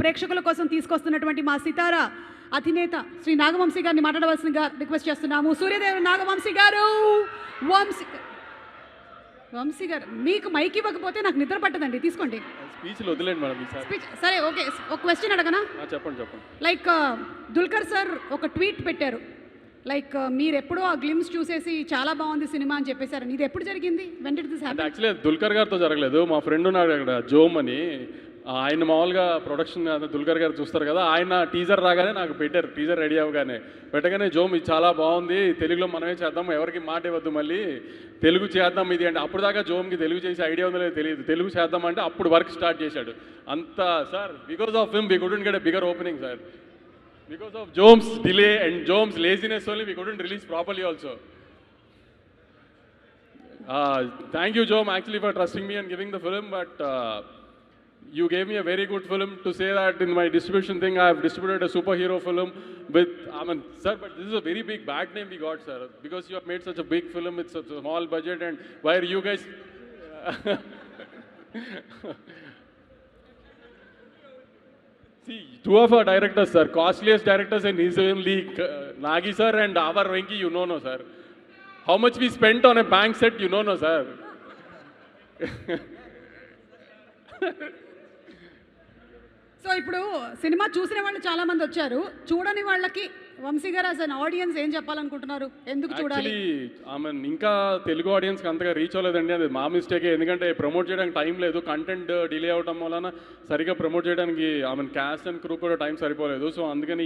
ప్రేక్షకుల కోసం తీసుకొస్తున్నటువంటి మా సితారా అధినేత శ్రీ నాగవంశీ గారిని మాట్లాడవలసిందిగా రిక్వెస్ట్ చేస్తున్నాము. సూర్యదేవ్ నాగవంశీ గారు. వంశీ గారు, మీకు మైక్ ఇవ్వకపోతే నాకు నిద్ర పట్టదండి, తీసుకోండి. స్పీచ్లు వదిలేండి మేడం. స్పీచ్ సరే, ఓకే. ఒక క్వశ్చన్ అడగనా? చెప్పండి చెప్పండి. లైక్ దుల్కర్ సార్ ఒక ట్వీట్ పెట్టారు, లైక్ మీరు ఎప్పుడో ఆ గ్లిమ్స్ చూసేసి చాలా బాగుంది సినిమా అని చెప్పేశారు. ఇది ఎప్పుడు జరిగింది? When did this happen? Actually Dulquer గారితో జరగలేదు. మా ఫ్రెండ్ ఉన్నాడు అక్కడ, జోమ్ అని. ఆయన మామూలుగా ప్రొడక్షన్ దుల్కర్ గారు చూస్తారు కదా, ఆయన టీజర్ రాగానే నాకు పెట్టారు. టీజర్ రెడీ అవ్వగానే పెట్టగానే, జోమ్ ఇది చాలా బాగుంది, తెలుగులో మనమే చేద్దాం, ఎవరికి మాట ఇవ్వద్దు, మళ్ళీ తెలుగు చేద్దాం ఇది అంటే. అప్పుడు దాకా జోమ్కి తెలుగు చేసే ఐడియా ఉందో లేదో తెలియదు. తెలుగు చేద్దాం అంటే అప్పుడు వర్క్ స్టార్ట్ చేశాడు. అంతా sir, because of him we couldn't get a bigger opening sir. Because of Jome's delay and Jome's laziness only, we couldn't release properly also. Thank you, Jome, actually for trusting me and giving the film, but you gave me a very good film to say that in my distribution thing, I have distributed a superhero film with, sir, but this is a very big bad name we got, sir, because you have made such a big film with such a small budget, and why are you guys... See, two of our directors, sir, costliest directors in his own league, Nagi sir and our Venki, you know, no, sir. How much we spent on a bank set, you know, no, sir. So ఇప్పుడు cinema చూసిన వాళ్ళు చాలా మంది వచ్చారు, చూడని వాళ్ళకి వంశీ గారు as an audience ఏం చెప్పాలనుకుంటున్నారు? ఎందుకు చూడాలి? ఇంకా తెలుగు ఆడియన్స్కి అంతగా రీచ్ అవ్వలేదండి, అది మా మిస్టేకే. ఎందుకంటే ప్రమోట్ చేయడానికి టైం లేదు, కంటెంట్ డిలే అవడం వలన సరిగా ప్రమోట్ చేయడానికి క్యాస్ట్ అండ్ క్రూ కూడా టైం సరిపోలేదు. సో అందుకని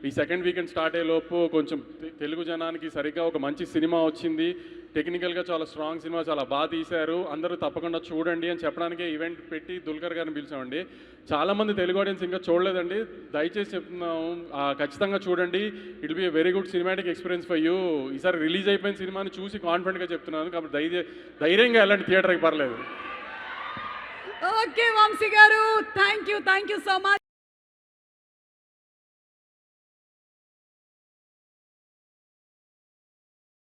ఈ సెకండ్ వీకెండ్ స్టార్ట్ అయ్యే లోపు కొంచెం తెలుగు జనానికి సరిగ్గా ఒక మంచి సినిమా వచ్చింది, టెక్నికల్గా చాలా స్ట్రాంగ్ సినిమా, చాలా బాగా తీశారు, అందరూ తప్పకుండా చూడండి అని చెప్పడానికే ఈవెంట్ పెట్టి దుల్కర్ గారిని పిలిచామండి. చాలామంది తెలుగు ఆడియన్స్ ఇంకా చూడలేదండి, దయచేసి చెప్తున్నాము, ఖచ్చితంగా చూడండి. It will be a very good cinematic experience for you. ఈసారి రిలీజ్ అయిపోయిన సినిమాని చూసి కాన్ఫిడెంట్గా చెప్తున్నాను, కాబట్టి ధైర్యంగా వెళ్ళండి థియేటర్కి, పర్లేదు. ఓకే వంశీ గారు, థ్యాంక్ యూ సో మచ్.